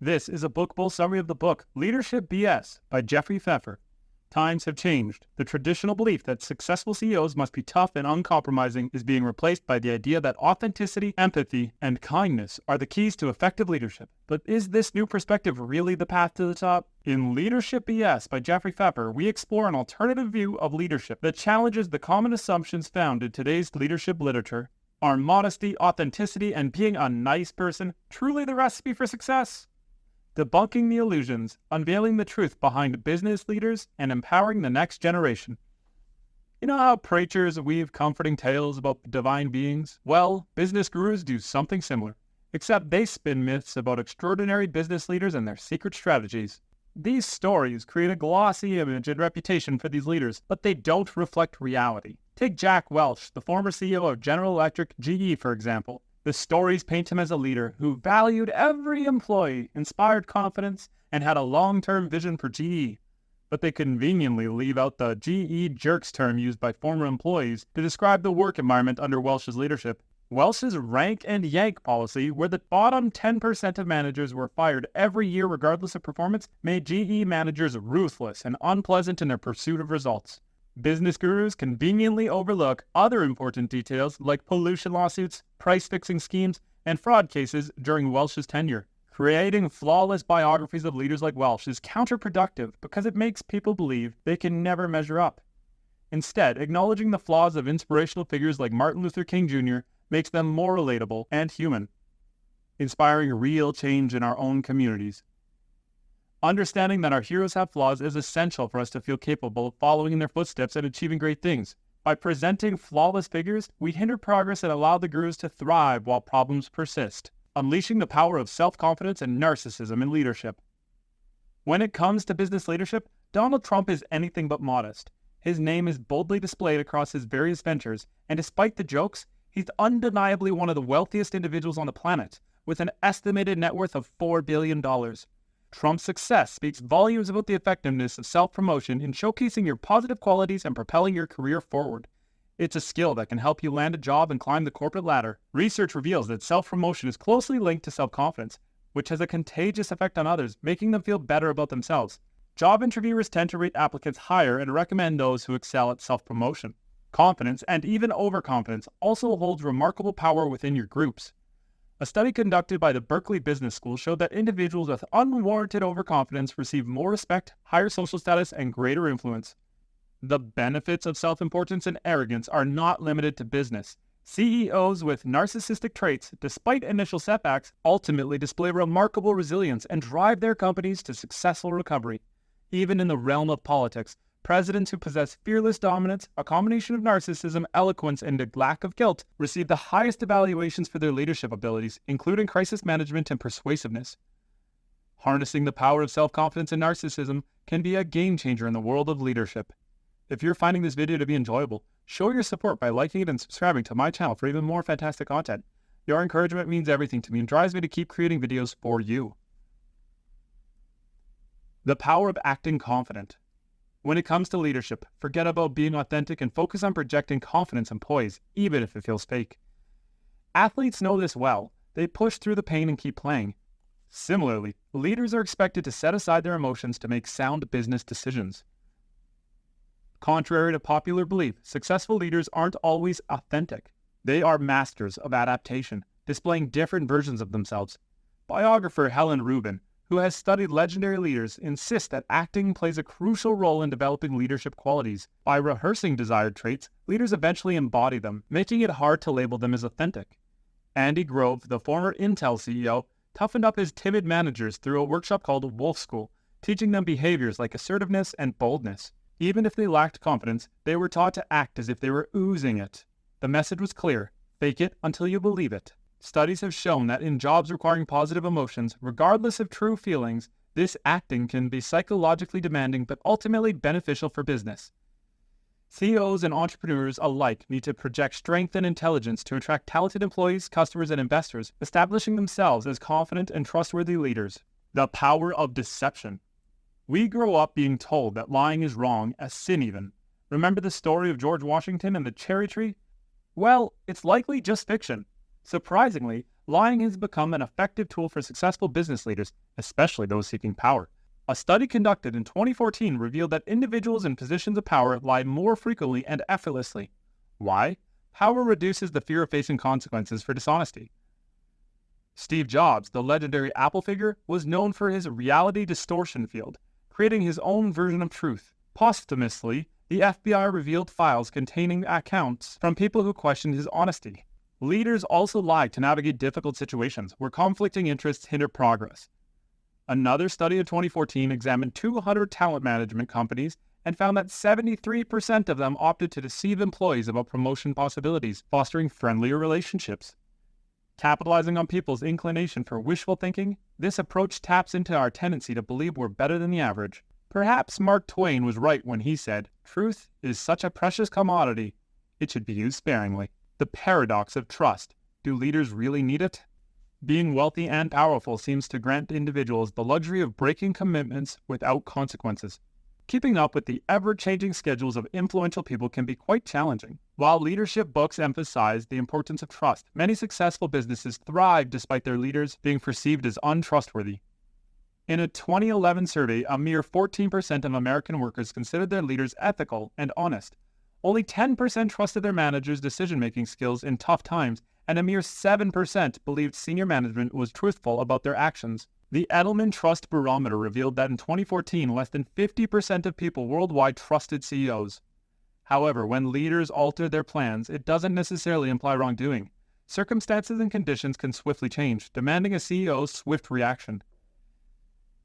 This is a bookable summary of the book Leadership BS by Jeffrey Pfeffer. Times have changed. The traditional belief that successful CEOs must be tough and uncompromising is being replaced by the idea that authenticity, empathy, and kindness are the keys to effective leadership. But is this new perspective really the path to the top? In Leadership BS by Jeffrey Pfeffer, we explore an alternative view of leadership that challenges the common assumptions found in today's leadership literature. Are modesty, authenticity, and being a nice person truly the recipe for success? Debunking the illusions, unveiling the truth behind business leaders, and empowering the next generation. You know how preachers weave comforting tales about divine beings? Well, business gurus do something similar, except they spin myths about extraordinary business leaders and their secret strategies. These stories create a glossy image and reputation for these leaders, but they don't reflect reality. Take Jack Welch, the former CEO of General Electric GE, for example. The stories paint him as a leader who valued every employee, inspired confidence, and had a long-term vision for GE. But they conveniently leave out the GE jerks term used by former employees to describe the work environment under Welch's leadership. Welch's rank and yank policy, where the bottom 10% of managers were fired every year regardless of performance, made GE managers ruthless and unpleasant in their pursuit of results. Business gurus conveniently overlook other important details like pollution lawsuits, price-fixing schemes, and fraud cases during Welch's tenure. Creating flawless biographies of leaders like Welch is counterproductive because it makes people believe they can never measure up. Instead, acknowledging the flaws of inspirational figures like Martin Luther King Jr. makes them more relatable and human, inspiring real change in our own communities. Understanding that our heroes have flaws is essential for us to feel capable of following in their footsteps and achieving great things. By presenting flawless figures, we hinder progress and allow the gurus to thrive while problems persist, unleashing the power of self-confidence and narcissism in leadership. When it comes to business leadership, Donald Trump is anything but modest. His name is boldly displayed across his various ventures, and despite the jokes, he's undeniably one of the wealthiest individuals on the planet, with an estimated net worth of $4 billion. Trump's success speaks volumes about the effectiveness of self-promotion in showcasing your positive qualities and propelling your career forward. It's a skill that can help you land a job and climb the corporate ladder. Research reveals that self-promotion is closely linked to self-confidence, which has a contagious effect on others, making them feel better about themselves. Job interviewers tend to rate applicants higher and recommend those who excel at self-promotion. Confidence, and even overconfidence, also holds remarkable power within your groups. A study conducted by the Berkeley Business School showed that individuals with unwarranted overconfidence receive more respect, higher social status, and greater influence. The benefits of self-importance and arrogance are not limited to business. CEOs with narcissistic traits, despite initial setbacks, ultimately display remarkable resilience and drive their companies to successful recovery. Even in the realm of politics, presidents who possess fearless dominance, a combination of narcissism, eloquence, and a lack of guilt, receive the highest evaluations for their leadership abilities, including crisis management and persuasiveness. Harnessing the power of self-confidence and narcissism can be a game-changer in the world of leadership. If you're finding this video to be enjoyable, show your support by liking it and subscribing to my channel for even more fantastic content. Your encouragement means everything to me and drives me to keep creating videos for you. The power of acting confident. When it comes to leadership, forget about being authentic and focus on projecting confidence and poise, even if it feels fake. Athletes know this well. They push through the pain and keep playing. Similarly, leaders are expected to set aside their emotions to make sound business decisions. Contrary to popular belief, successful leaders aren't always authentic. They are masters of adaptation, displaying different versions of themselves. Biographer Helen Rubin, who has studied legendary leaders, insists that acting plays a crucial role in developing leadership qualities. By rehearsing desired traits, leaders eventually embody them, making it hard to label them as authentic. Andy Grove, the former Intel CEO, toughened up his timid managers through a workshop called Wolf School, teaching them behaviors like assertiveness and boldness. Even if they lacked confidence, they were taught to act as if they were oozing it. The message was clear: fake it until you believe it. Studies have shown that in jobs requiring positive emotions, regardless of true feelings, this acting can be psychologically demanding but ultimately beneficial for business. CEOs and entrepreneurs alike need to project strength and intelligence to attract talented employees, customers, and investors, establishing themselves as confident and trustworthy leaders. The power of deception. We grow up being told that lying is wrong, a sin even. Remember the story of George Washington and the cherry tree? Well, it's likely just fiction. Surprisingly, lying has become an effective tool for successful business leaders, especially those seeking power. A study conducted in 2014 revealed that individuals in positions of power lie more frequently and effortlessly. Why? Power reduces the fear of facing consequences for dishonesty. Steve Jobs, the legendary Apple figure, was known for his reality distortion field, creating his own version of truth. Posthumously, the FBI revealed files containing accounts from people who questioned his honesty. Leaders also lie to navigate difficult situations where conflicting interests hinder progress. Another study of 2014 examined 200 talent management companies and found that 73% of them opted to deceive employees about promotion possibilities, fostering friendlier relationships. Capitalizing on people's inclination for wishful thinking, this approach taps into our tendency to believe we're better than the average. Perhaps Mark Twain was right when he said, "Truth is such a precious commodity, it should be used sparingly." The paradox of trust. Do leaders really need it? Being wealthy and powerful seems to grant individuals the luxury of breaking commitments without consequences. Keeping up with the ever-changing schedules of influential people can be quite challenging. While leadership books emphasize the importance of trust, many successful businesses thrive despite their leaders being perceived as untrustworthy. In a 2011 survey, a mere 14% of American workers considered their leaders ethical and honest. Only 10% trusted their managers' decision-making skills in tough times, and a mere 7% believed senior management was truthful about their actions. The Edelman Trust Barometer revealed that in 2014, less than 50% of people worldwide trusted CEOs. However, when leaders alter their plans, it doesn't necessarily imply wrongdoing. Circumstances and conditions can swiftly change, demanding a CEO's swift reaction.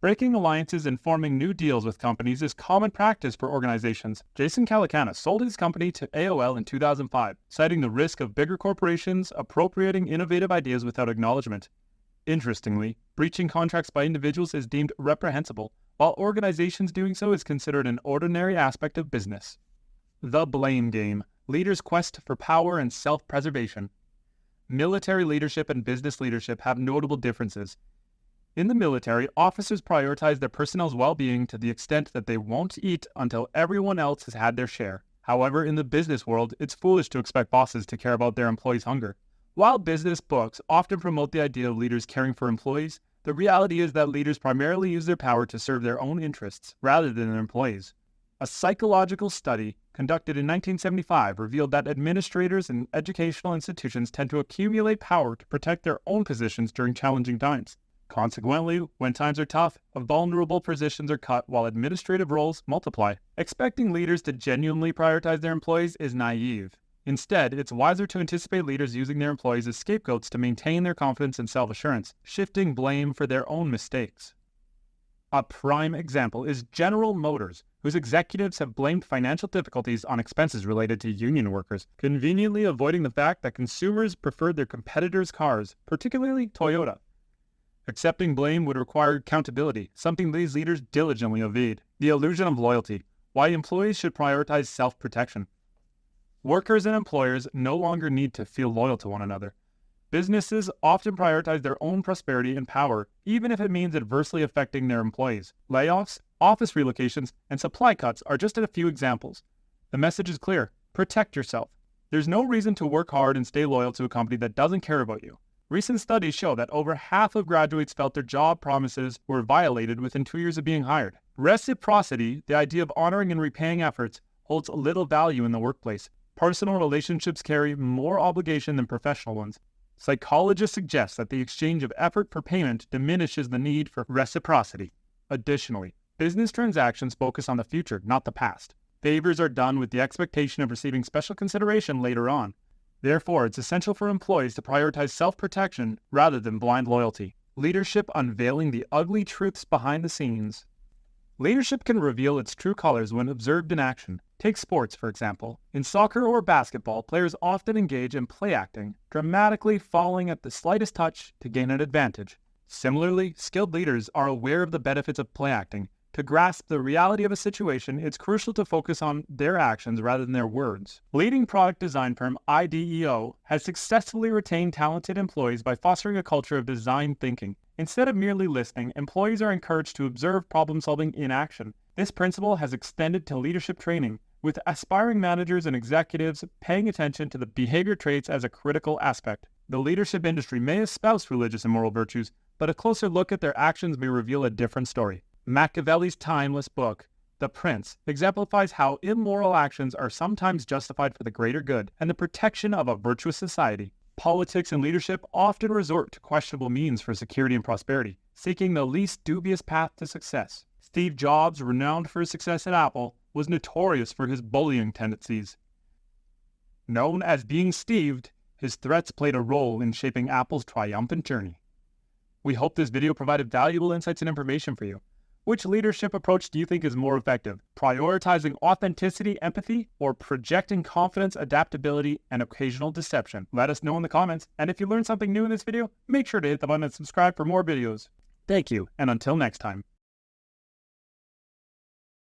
Breaking alliances and forming new deals with companies is common practice for organizations. Jason Calacanis sold his company to AOL in 2005, citing the risk of bigger corporations appropriating innovative ideas without acknowledgement. Interestingly, breaching contracts by individuals is deemed reprehensible, while organizations doing so is considered an ordinary aspect of business. The blame game. Leaders' quest for power and self-preservation. Military leadership and business leadership have notable differences. In the military, officers prioritize their personnel's well-being to the extent that they won't eat until everyone else has had their share. However, in the business world, it's foolish to expect bosses to care about their employees' hunger. While business books often promote the idea of leaders caring for employees, the reality is that leaders primarily use their power to serve their own interests rather than their employees. A psychological study conducted in 1975 revealed that administrators in educational institutions tend to accumulate power to protect their own positions during challenging times. Consequently, when times are tough, vulnerable positions are cut while administrative roles multiply. Expecting leaders to genuinely prioritize their employees is naive. Instead, it's wiser to anticipate leaders using their employees as scapegoats to maintain their confidence and self-assurance, shifting blame for their own mistakes. A prime example is General Motors, whose executives have blamed financial difficulties on expenses related to union workers, conveniently avoiding the fact that consumers preferred their competitors' cars, particularly Toyota. Accepting blame would require accountability, something these leaders diligently evade. The illusion of loyalty. Why employees should prioritize self-protection. Workers and employers no longer need to feel loyal to one another. Businesses often prioritize their own prosperity and power, even if it means adversely affecting their employees. Layoffs, office relocations, and supply cuts are just a few examples. The message is clear. Protect yourself. There's no reason to work hard and stay loyal to a company that doesn't care about you. Recent studies show that over half of graduates felt their job promises were violated within 2 years of being hired. Reciprocity, the idea of honoring and repaying efforts, holds little value in the workplace. Personal relationships carry more obligation than professional ones. Psychologists suggest that the exchange of effort for payment diminishes the need for reciprocity. Additionally, business transactions focus on the future, not the past. Favors are done with the expectation of receiving special consideration later on. Therefore, it's essential for employees to prioritize self-protection rather than blind loyalty. Leadership unveiling the ugly truths behind the scenes. Leadership can reveal its true colors when observed in action. Take sports, for example. In soccer or basketball, players often engage in play acting, dramatically falling at the slightest touch to gain an advantage. Similarly, skilled leaders are aware of the benefits of play acting. To grasp the reality of a situation, it's crucial to focus on their actions rather than their words. Leading product design firm IDEO has successfully retained talented employees by fostering a culture of design thinking. Instead of merely listening, employees are encouraged to observe problem-solving in action. This principle has extended to leadership training, with aspiring managers and executives paying attention to the behavior traits as a critical aspect. The leadership industry may espouse religious and moral virtues, but a closer look at their actions may reveal a different story. Machiavelli's timeless book, The Prince, exemplifies how immoral actions are sometimes justified for the greater good and the protection of a virtuous society. Politics and leadership often resort to questionable means for security and prosperity, seeking the least dubious path to success. Steve Jobs, renowned for his success at Apple, was notorious for his bullying tendencies. Known as being Steved, his threats played a role in shaping Apple's triumphant journey. We hope this video provided valuable insights and information for you. Which leadership approach do you think is more effective? Prioritizing authenticity, empathy, or projecting confidence, adaptability, and occasional deception? Let us know in the comments. And if you learned something new in this video, make sure to hit the button and subscribe for more videos. Thank you, and until next time.